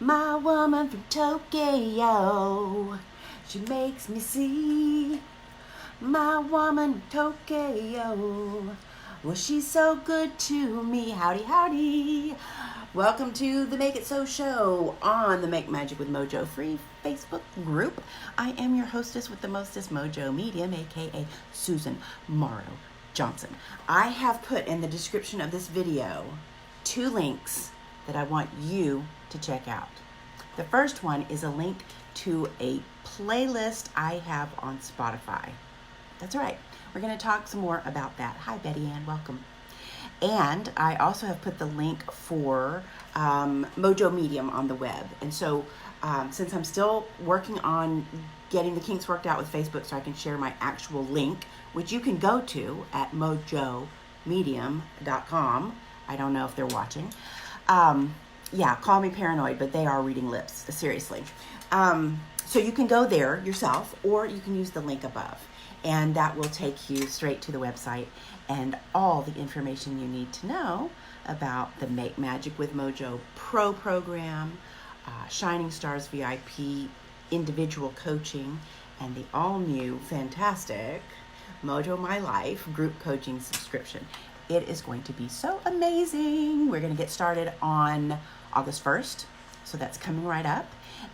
My woman from Tokyo, she makes me see. My woman from Tokyo, well, she's so good to me. Howdy, howdy. Welcome to the Make It So show on the Make Magic with Mojo free Facebook group. I am your hostess with the mostest, Mojo Medium, aka Susan Morrow Johnson. I have put in the description of this video 2 links that I want you to check out. The first one is a link to a playlist I have on Spotify. That's right. We're going to talk some more about that. Hi, Betty Ann. Welcome. And I also have put the link for Mojo Medium on the web. And so since I'm still working on getting the kinks worked out with Facebook so I can share my actual link, which you can go to at mojomedium.com. I don't know if they're watching. Yeah, call me paranoid, but they are reading lips, seriously. So you can go there yourself, or you can use the link above, and that will take you straight to the website and all the information you need to know about the Make Magic with Mojo Pro program, Shining Stars VIP individual coaching, and the all-new, fantastic Mojo My Life group coaching subscription. It is going to be so amazing. We're going to get started on August 1st, so that's coming right up.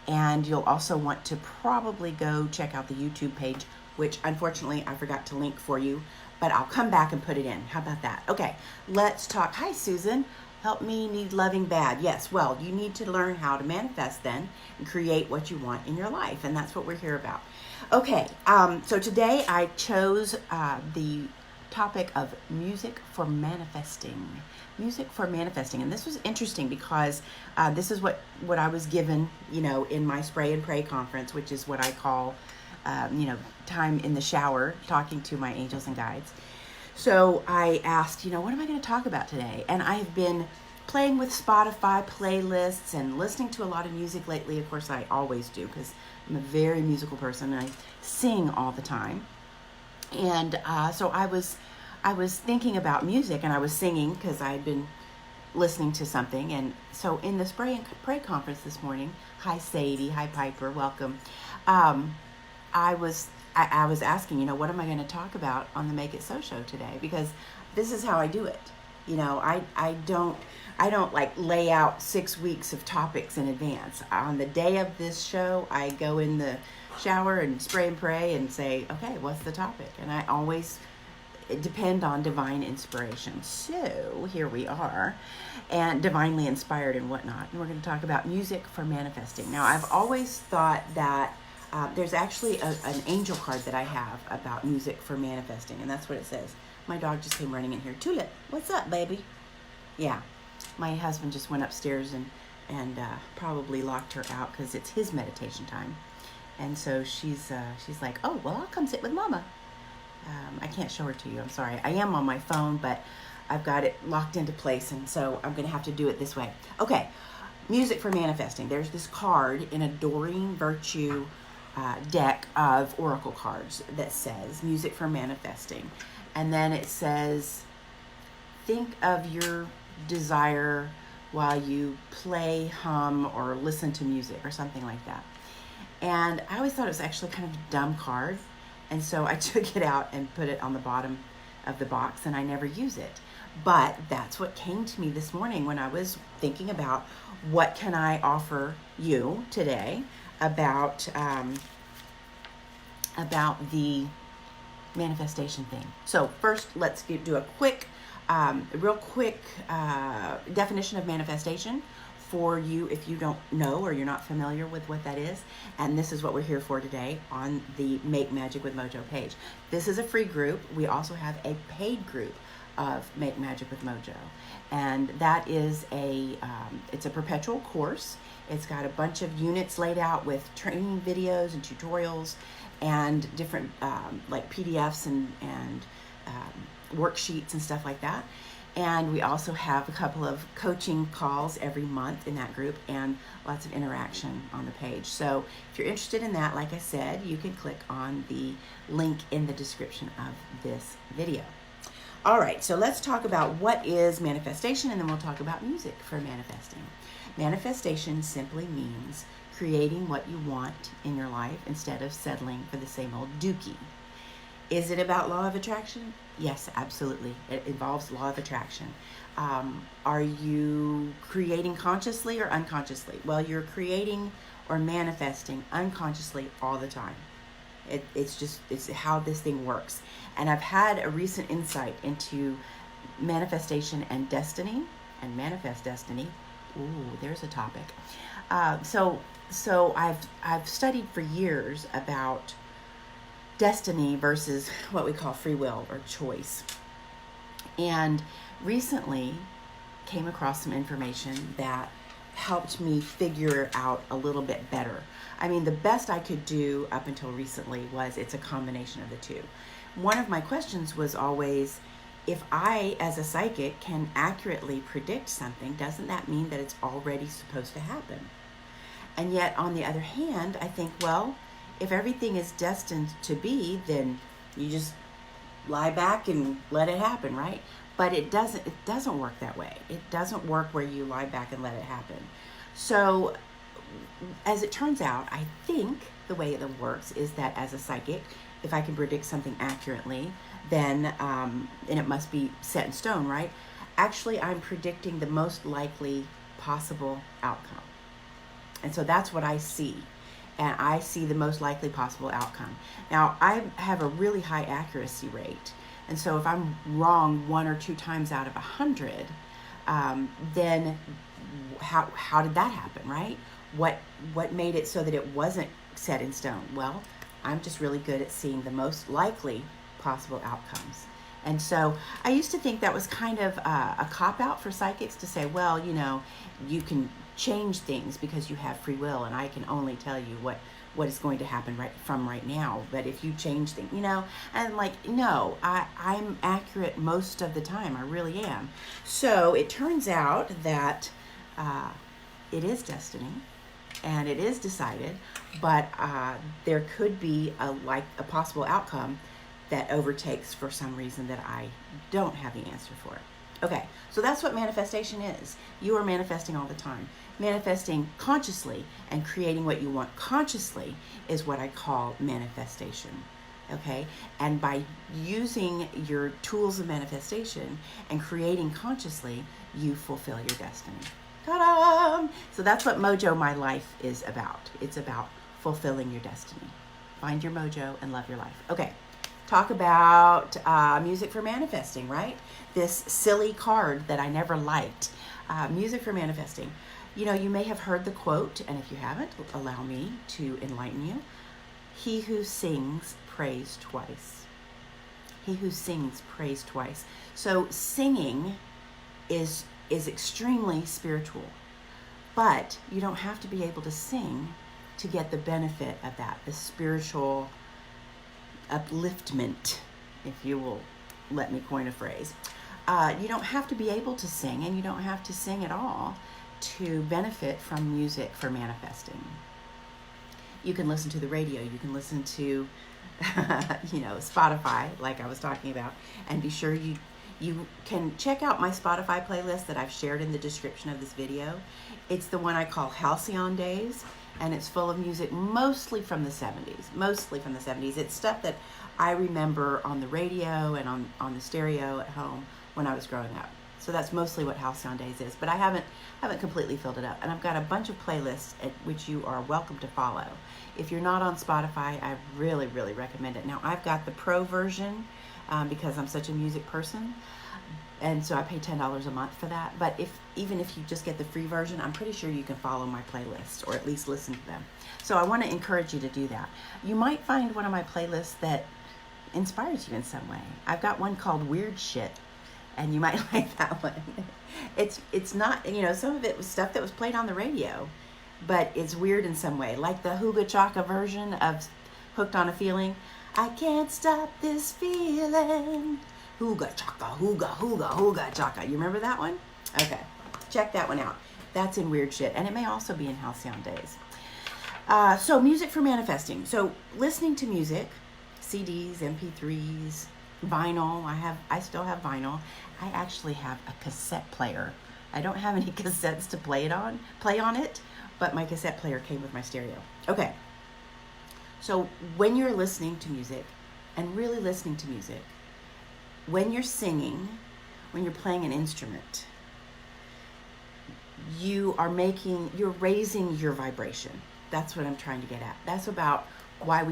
And you'll also want to probably go check out the YouTube page, which unfortunately I forgot to link for you, but I'll come back and put it in. How about that? Okay, let's talk. Hi, Susan. Help me need loving bad. Yes, well, you need to learn how to manifest then and create what you want in your life, and that's what we're here about. Okay, so today I chose the topic of music for manifesting. Music for manifesting. And this was interesting because this is what I was given, in my Spray and Pray conference, which is what I call, time in the shower, talking to my angels and guides. So I asked, what am I going to talk about today? And I've been playing with Spotify playlists and listening to a lot of music lately. Of course, I always do because I'm a very musical person and I sing all the time. And so I was thinking about music and I was singing because I had been listening to something. And so in the Spray and Pray conference this morning, hi Sadie, hi Piper, welcome. I was asking, what am I going to talk about on the Make It So show today? Because this is how I do it. I don't like lay out 6 weeks of topics in advance. On the day of this show, I go in the shower and spray and pray and say, okay, what's the topic? And I always depend on divine inspiration. So here we are, and divinely inspired and whatnot. And we're going to talk about music for manifesting. Now, I've always thought that there's actually an angel card that I have about music for manifesting, and that's what it says. My dog just came running in here. Tulip, what's up, baby? Yeah, my husband just went upstairs and probably locked her out because it's his meditation time. And so she's like, oh, well, I'll come sit with Mama. I can't show her to you. I'm sorry. I am on my phone, but I've got it locked into place, and so I'm going to have to do it this way. Okay, music for manifesting. There's this card in a Doreen Virtue deck of oracle cards that says music for manifesting. And then it says, think of your desire while you play, hum, or listen to music or something like that. And I always thought it was actually kind of a dumb card. And so I took it out and put it on the bottom of the box, and I never use it. But that's what came to me this morning when I was thinking about what can I offer you today about the manifestation thing. So first, let's do a real quick definition of manifestation for you if you don't know or you're not familiar with what that is. And this is what we're here for today on the Make Magic with Mojo page. This is a free group. We also have a paid group of Make Magic with Mojo. And that is it's a perpetual course. It's got a bunch of units laid out with training videos and tutorials and different like PDFs and worksheets and stuff like that. And we also have a couple of coaching calls every month in that group and lots of interaction on the page. So if you're interested in that, like I said, you can click on the link in the description of this video. All right, so let's talk about what is manifestation, and then we'll talk about music for manifesting. Manifestation simply means creating what you want in your life instead of settling for the same old dookie. Is it about law of attraction? Yes, absolutely. It involves law of attraction. Are you creating consciously or unconsciously? Well, you're creating or manifesting unconsciously all the time. It's how this thing works. And I've had a recent insight into manifestation and destiny, and manifest destiny. Ooh, there's a topic. So I've studied for years about destiny versus what we call free will or choice. And recently came across some information that helped me figure out a little bit better. I mean, the best I could do up until recently was it's a combination of the two. One of my questions was always, if I, as a psychic, can accurately predict something, doesn't that mean that it's already supposed to happen? And yet, on the other hand, I think, well, if everything is destined to be, then you just lie back and let it happen, right? But it doesn't work that way. It doesn't work where you lie back and let it happen. So, as it turns out, I think the way it works is that as a psychic, if I can predict something accurately, then and it must be set in stone, right? Actually, I'm predicting the most likely possible outcome. And so that's what I see. And I see the most likely possible outcome. Now, I have a really high accuracy rate. And so if I'm wrong 1 or 2 times out of 100, then how did that happen, right? What made it so that it wasn't set in stone? Well, I'm just really good at seeing the most likely possible outcomes. And so I used to think that was kind of a cop-out for psychics to say, well, you know, you can change things because you have free will, and I can only tell you what is going to happen right now. But if you change things, you know, and like, no, I'm accurate most of the time. I really am. So it turns out that it is destiny, and it is decided, but there could be a possible outcome that overtakes for some reason that I don't have the answer for. Okay, so that's what manifestation is. You are manifesting all the time. Manifesting consciously and creating what you want consciously is what I call manifestation. Okay, and by using your tools of manifestation and creating consciously, you fulfill your destiny. Ta-da! So that's what Mojo My Life is about. It's about fulfilling your destiny. Find your mojo and love your life. Okay, talk about music for manifesting, right? This silly card that I never liked. Music for manifesting. You know, you may have heard the quote, and if you haven't, allow me to enlighten you. He who sings, prays twice. He who sings, prays twice. So singing is extremely spiritual, but you don't have to be able to sing to get the benefit of that, the spiritual upliftment, if you will let me coin a phrase. You don't have to be able to sing, and you don't have to sing at all to benefit from music for manifesting. You can listen to the radio, you can listen to Spotify, like I was talking about, and be sure you can check out my Spotify playlist that I've shared in the description of this video. It's the one I call Halcyon Days, and it's full of music mostly from the 70s. It's stuff that I remember on the radio and on the stereo at home when I was growing up. So that's mostly what Halcyon Days is, but I haven't completely filled it up. And I've got a bunch of playlists at which you are welcome to follow. If you're not on Spotify, I really, really recommend it. Now, I've got the pro version because I'm such a music person, and so I pay $10 a month for that. But even if you just get the free version, I'm pretty sure you can follow my playlists or at least listen to them. So I want to encourage you to do that. You might find one of my playlists that inspires you in some way. I've got one called Weird Shit, and you might like that one. It's not, some of it was stuff that was played on the radio, but it's weird in some way, like the Hooga Chaka version of Hooked on a Feeling. I can't stop this feeling. Hooga Chaka, hooga, hooga, hooga Chaka. You remember that one? Okay, check that one out. That's in Weird Shit, and it may also be in Halcyon Days. So music for manifesting. So listening to music, CDs, MP3s, vinyl. I still have vinyl. I actually have a cassette player I don't have any cassettes to play on it, but my cassette player came with my stereo. Okay. So when you're listening to music, and really listening to music, when you're singing, when you're playing an instrument, you're raising your vibration. That's what I'm trying to get at. That's about why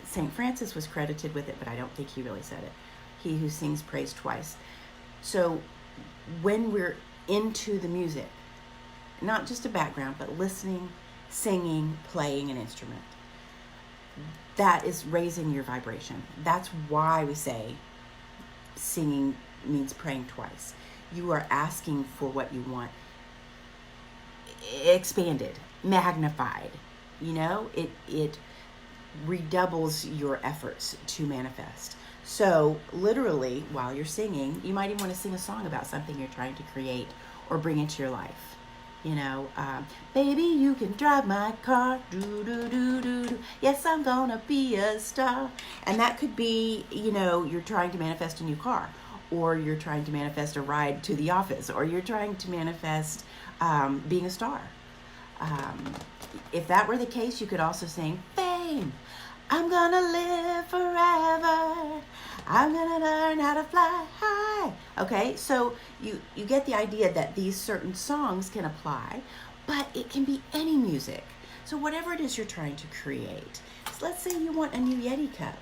St. Francis was credited with it, but I don't think he really said it. He who sings prays twice. So when we're into the music, not just a background, but listening, singing, playing an instrument, that is raising your vibration. That's why we say singing means praying twice. You are asking for what you want expanded, magnified. It redoubles your efforts to manifest. So literally, while you're singing, you might even want to sing a song about something you're trying to create or bring into your life. Baby, you can drive my car, do. Yes, I'm gonna be a star. And that could be, you're trying to manifest a new car, or you're trying to manifest a ride to the office, or you're trying to manifest being a star. If that were the case, you could also sing, fame, I'm gonna live forever. I'm gonna learn how to fly high. Okay, so you get the idea that these certain songs can apply, but it can be any music. So whatever it is you're trying to create. So let's say you want a new Yeti cup.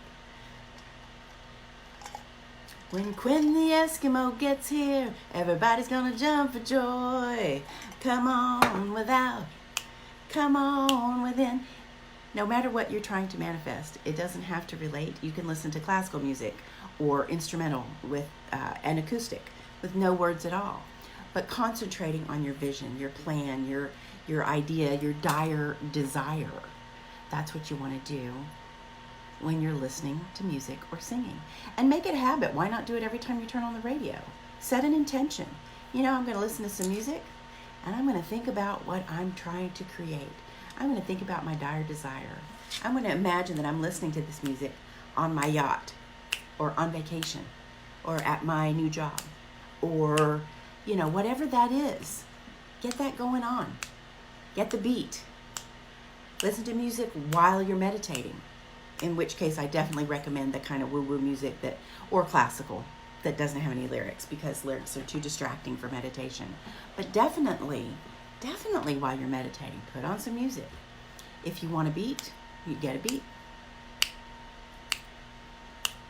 When Quinn the Eskimo gets here, everybody's gonna jump for joy. Come on without, come on within. No matter what you're trying to manifest, it doesn't have to relate. You can listen to classical music or instrumental with an acoustic with no words at all. But concentrating on your vision, your plan, your idea, your dire desire. That's what you want to do when you're listening to music or singing. And make it a habit. Why not do it every time you turn on the radio? Set an intention. I'm going to listen to some music, and I'm going to think about what I'm trying to create. I'm going to think about my dire desire. I'm going to imagine that I'm listening to this music on my yacht, or on vacation, or at my new job, or, whatever that is. Get that going on. Get the beat. Listen to music while you're meditating, in which case I definitely recommend the kind of woo-woo music or classical that doesn't have any lyrics, because lyrics are too distracting for meditation. But definitely while you're meditating, put on some music. If you want a beat, you get a beat.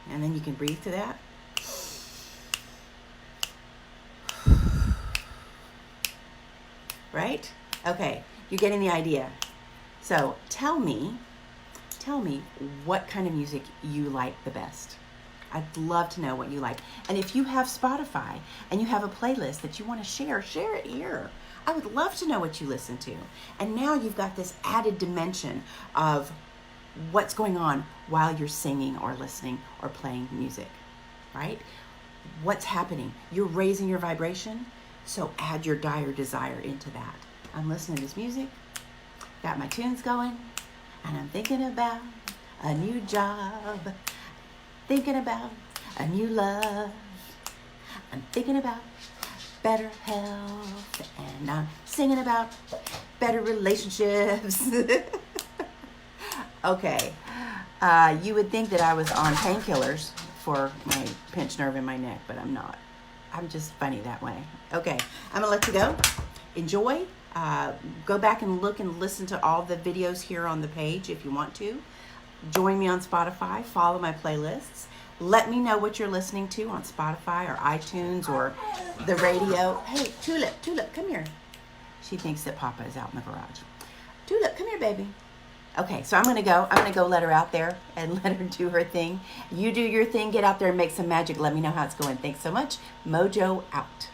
And then you can breathe to that. Right? Okay, you're getting the idea. So tell me what kind of music you like the best. I'd love to know what you like. And if you have Spotify and you have a playlist that you want to share it here. I would love to know what you listen to. And now you've got this added dimension of what's going on while you're singing or listening or playing music, right? What's happening? You're raising your vibration, so add your dire desire into that. I'm listening to this music, got my tunes going, and I'm thinking about a new job, thinking about a new love, I'm thinking about better health, and I'm singing about better relationships. Okay, you would think that I was on painkillers for my pinched nerve in my neck, but I'm not. I'm just funny that way. Okay, I'm gonna let you go. Enjoy. Go back and look and listen to all the videos here on the page if you want to. Join me on Spotify. Follow my playlists. Let me know what you're listening to on Spotify or iTunes or the radio. Hey, Tulip, come here. She thinks that Papa is out in the garage. Tulip, come here, baby. Okay, so I'm gonna go let her out there and let her do her thing. You do your thing, get out there and make some magic. Let me know how it's going. Thanks so much. Mojo out.